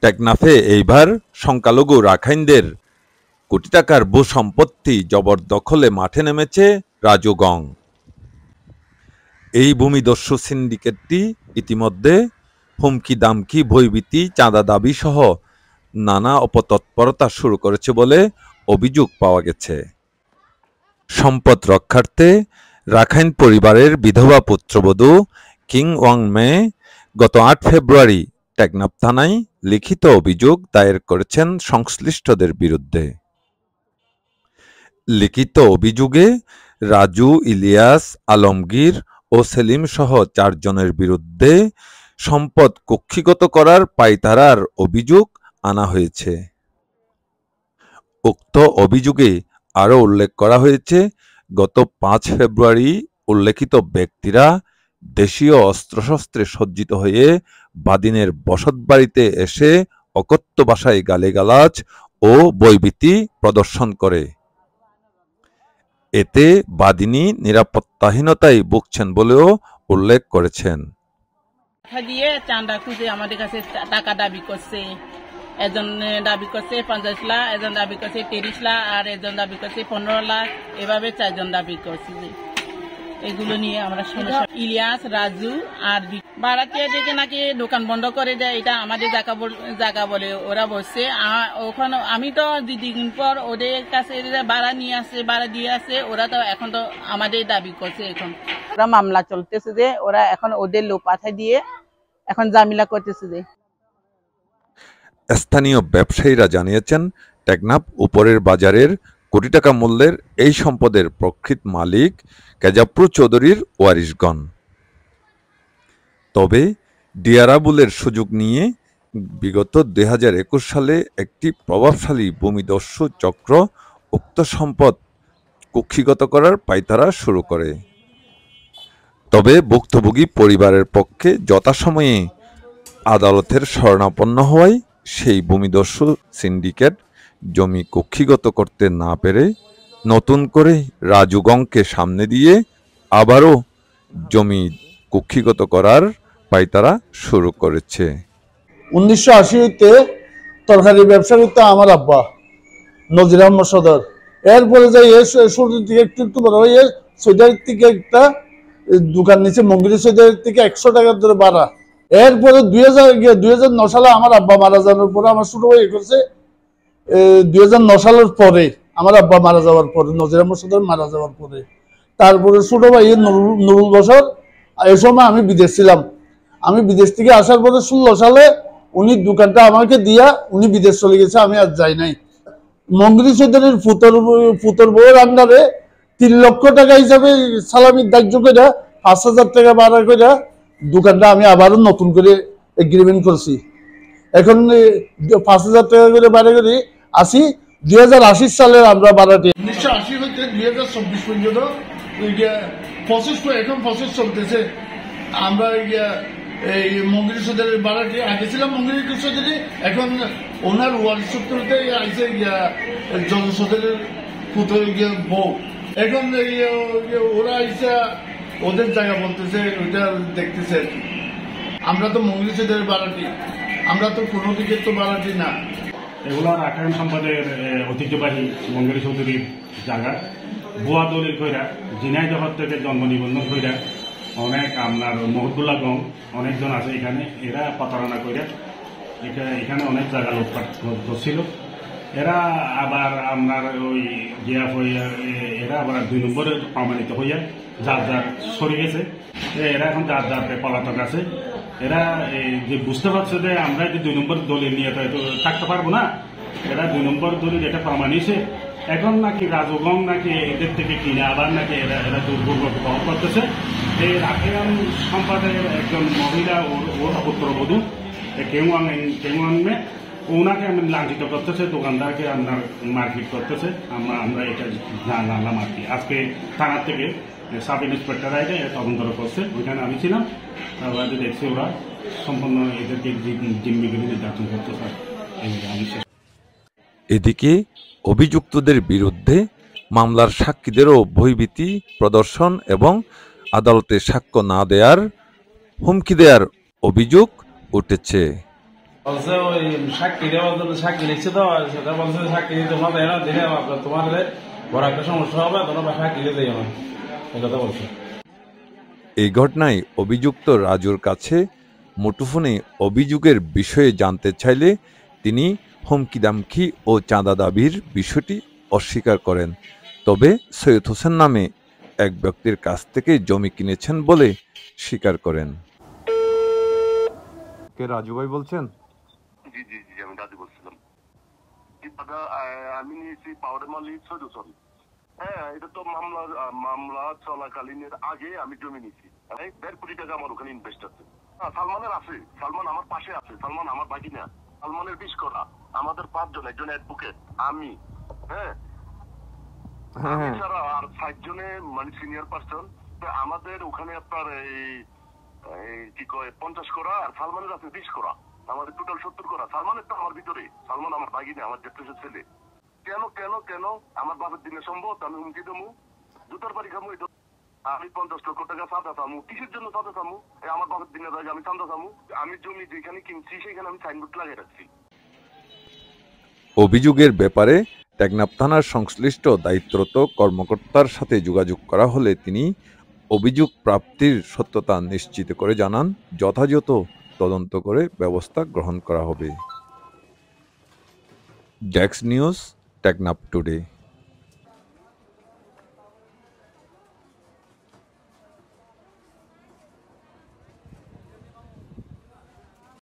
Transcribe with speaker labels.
Speaker 1: টেকনাফে এইবার সংখ্যালঘু রাখাইনদের কোটি টাকার ভূ-সম্পত্তি জবরদখলে মাঠে নেমেছে রাজু গং। এই ভূমিদস্যু সিন্ডিকেটটি ইতিমধ্যে হুমকি-দামকি, ভয়ভীতি, চাঁদা দাবি সহ নানা অপতৎপরতা শুরু করেছে বলে অভিযোগ পাওয়া গেছে। সম্পদ রক্ষার্থে রাখাইন পরিবারের বিধবা পুত্রবধূ কিং ওয়াং মে গত ৮ ফেব্রুয়ারি টেকনাফ থানায় লিখিত অভিযোগ দায়ের করেছেন সংশ্লিষ্টদের বিরুদ্ধে। লিখিত অভিযোগে রাজু, ইলিয়াস, আলমগীর ও সেলিম সহ ৪ জনের বিরুদ্ধে সম্পদ কুক্ষিগত করার পাইতারার অভিযোগ আনা হয়েছে। উক্ত অভিযোগে আরও উল্লেখ করা হয়েছে, গত ৫ ফেব্রুয়ারি উল্লেখিত ব্যক্তিরা দেশীয় অস্ত্রশস্ত্রে সজ্জিত হয়ে বাদিনের বসতবাড়িতে এসে অকথ্য ভাষায় গালিগালাজ ও ভয়ভীতি প্রদর্শন করে। এতে বাদিনী নিরাপত্তাহীনতায় ভুগছেন বলেও উল্লেখ করেছেন।
Speaker 2: দিয়ে চাঁদা খুঁজে আমাদের কাছে টাকা দাবি করছে, এজন দাবি করছে ৫০ লাখ, এজন দাবি করছে ৩০ লাখ, আর এজন দাবি করছে ১৫ লাখ, এভাবে ৪ জন দাবি করছে। এগুলো নিয়ে আমরা সমস্যা। ইলিয়াস, রাজু আর ভাড়াটিয়া দিকে নাকি দোকান বন্ধ করে দেয়, এটা আমাদের জায়গা বলে ওরা বসছে। ওখানে আমি তো ২ দিন পর ওদের কাছে ভাড়া নিয়ে আসছে, ভাড়া দিয়ে আসছে, ওরা তো এখন তো আমাদের দাবি করছে। এখন ওরা মামলা চলতেছে যে ওরা এখন ওদের লোক পাঠায় দিয়ে এখন জামিলা করতেছে। যে
Speaker 1: স্থানীয় ব্যবসায়ীরা জানিয়েছেন, টেকনাফ উপরের বাজারের কোটি টাকা মূল্যের এই সম্পদের প্রকৃত মালিক কেজাপ্রু চৌধুরীর ওয়ারিশগণ। তবে ডিয়ারাবুলের সুযোগ নিয়ে বিগত ২০২১ সালে একটি প্রভাবশালী ভূমিদস্যু চক্র উক্ত সম্পদ কুক্ষিগত করার পাইতারা শুরু করে। তবে ভুক্তভোগী পরিবারের পক্ষে যথাসময়ে আদালতের শরণাপন্ন হওয়ায় সেই ভূমিদস্যু সিন্ডিকেট জমি কুক্ষিগত করতে না পেরে নতুন করে রাজু গংকে সামনে দিয়ে আবারও জমি কুক্ষিগত করার পাইতারা শুরু করেছে।
Speaker 3: ১৯৮০-তে তরকারি ব্যবসা করতে আমার আব্বা নজির আহমদ সদর। এরপরে যাই শুরু থেকে একটু বড় হয়ে সৈদার থেকে একটা দোকান নিচে মঙ্গিরি সৈদার থেকে ১০০ টাকার ধরে ভাড়া। এরপরে ২০০৯ সালে আমার আব্বা মারা যাওয়ার পরে আমার ছোট ভাই করছে। ২০০৯ সালের পরে আমার আব্বা মারা যাওয়ার পরে, নজির আহমদ সদর মারা যাওয়ার পরে, তারপরে ছোট ভাই নুরুল বছর, এই সময় আমি বিদেশ ছিলাম। আমি বিদেশ থেকে আসার পরে ১৬ সালে উনি দোকানটা আমাকে দিয়া উনি বিদেশ চলে গেছে, আমি আর যাই নাই। মঙ্গিরি সৈদারের পুতর বউয়ের আন্ডারে ৩ লক্ষ টাকা হিসাবে সালামির ধার্য করে ৫,০০০ টাকা ভাড়া করে দোকানটা আমি আবারও নতুন করে এগ্রিমেন্ট করছি। এখন ৫,০০০ টাকা করে ভাড়া করে আসি। ২০৮০ সালের আমরা ভাড়াটি ১৯৮০ হইতে ২০২৪ পর্যন্ত এখন প্রসেস চলতেছে। আমরা এই মঙ্গিরি সৈদারের ভাড়াটি আগে ছিলাম মঙ্গিরি সৈদারি, এখন ওনার ওয়ার্ড সূত্রতে আইসে জন সৈদারের পুত্র বউ। এখন ওরা আইসা ওদের জায়গা বলতেছে, ওইটা দেখতেছে। আমরা তো মঙ্গিরি সৈদারের ভাড়াটি, আমরা তো কোনো দিকে তো ভাড়াটি না।
Speaker 4: এগুলো রাখাইন সম্পদের ঐতিহ্যবাহী মঙ্গিরি চৌধুরীর জায়গা। বুয়া দলিল কইরা ঝিনাইদহ থেকে জন্ম নিবন্ধন কইরা অনেক আপনার মহবুল্লাহ গং অনেকজন আছে এখানে, এরা প্রতারণা কইরা এখানে অনেক জায়গা লোকপাট করছিল। এরা আবার আপনার ওই গিয়া হইয়া এরা আবার ২ নম্বরে প্রমাণিত হইয়া যার যার সরে গেছে। এরা এখন যার যার পলাতক আছে। এরা যে বুঝতে পারছে যে আমরা যে ২ নম্বর দলিল নিয়ে তো থাকতে পারবো না, এরা ২ নম্বর দলিল এটা প্রমাণিছে। এখন নাকি রাজুগং নাকি এদের থেকে কিনে আবার নাকি এরা দুর্ভোগ বহন করতেছে। এই রাখাইন সম্পাদের একজন মহিলা ওর পুত্রবধূ কেমুয়াং মে, ওনাকে আমি লাঞ্ছিত করতেছে, দোকানদারকে আপনার মারপিট করতেছে। আমরা এটা জানলাম আর কি। আজকে থানার থেকে সাব ইন্সপেক্টর আইডে তদন্ত করছে, ওইখানে আমি ছিলাম। তারপরে দেখছি ওরা সম্পূর্ণ এদেরকে জিম্মিগুলি নির্যাতন করতেছে।
Speaker 1: এদিকে অভিযুক্তদের বিরুদ্ধে মামলার সাক্ষীদেরও ভয়ভীতি প্রদর্শন এবং আদালতে সাক্ষ্য না দেওয়ার হুমকি দেওয়ার অভিযোগ উঠেছে।
Speaker 5: বলছে ওই সাক্ষী দেওয়ার জন্য সাক্ষী লিখছে তো সেটা বলছে সাক্ষী দিতে না দেয় না দিলে তোমার বড় একটা সমস্যা হবে তোমরা সাক্ষী দিতে যাও না এই কথা বলছে।
Speaker 1: এই ঘটনায় অভিযুক্ত রাজুর কাছে মুঠোফোনে অভিযোগের বিষয়ে জানতে চাইলে তিনি হুমকি-দামকি ও চাঁদা দাবির বিষয়টি অস্বীকার করেন। তবে সৈয়দ হোসেন নামে এক ব্যক্তির কাছ থেকে জমি কিনেছেন বলে স্বীকার করেন। কে রাজু ভাই বলছেন?
Speaker 6: জি জি জি আমি দাদি বলছিলাম। আমি নিয়েছি পাউডার মালিক সৈয়দ হোসেন। হ্যাঁ, এটা তো মামলা চলাকালীনের আগে আমি জমি নিয়েছি। 1.5 কোটি টাকা আমার ওখানে ইনভেস্ট আছে। সালমানের আছে, সালমান আমার পাশে আছে, সালমান আমার বাকি না। সালমানের 20 করা, আমাদের 5 জন, একজন অ্যাডভোকেট, আমি, হ্যাঁ আমি ছাড়া আর 5 জনে মানে সিনিয়র পার্সন। আমাদের ওখানে আপনার কি কয় 50 করা, আর সালমানের আছে 20 করা, আমাদের টোটাল 70 করা। সালমানের তো আমার ভিতরে, সালমান আমার বাকি না, আমার জ্যেষ্ঠ ছেলে। কেন কেন কেন আমার বাবার দিনে সম্ভব আমি হুমকি দেবো, জুতার বাড়ি খামু। আমি 50 লক্ষ টাকা চাঁদা চামু, কিসের জন্য চাঁদা চামু? আমার বাবার দিনে আমি চাঁদা চামু। আমি জমি যেখানে কিনছি সেখানে আমি সাইনবোর্ড লাগিয়ে রাখছি।
Speaker 1: অভিযোগের ব্যাপারে টেকনাফ থানার সংশ্লিষ্ট দায়িত্বরত কর্মকর্তার সাথে যোগাযোগ করা হলে তিনি অভিযোগ প্রাপ্তির সত্যতা নিশ্চিত করে জানান, যথাযথ তদন্ত করে ব্যবস্থা গ্রহণ করা হবে। Desk news, Teknaf today.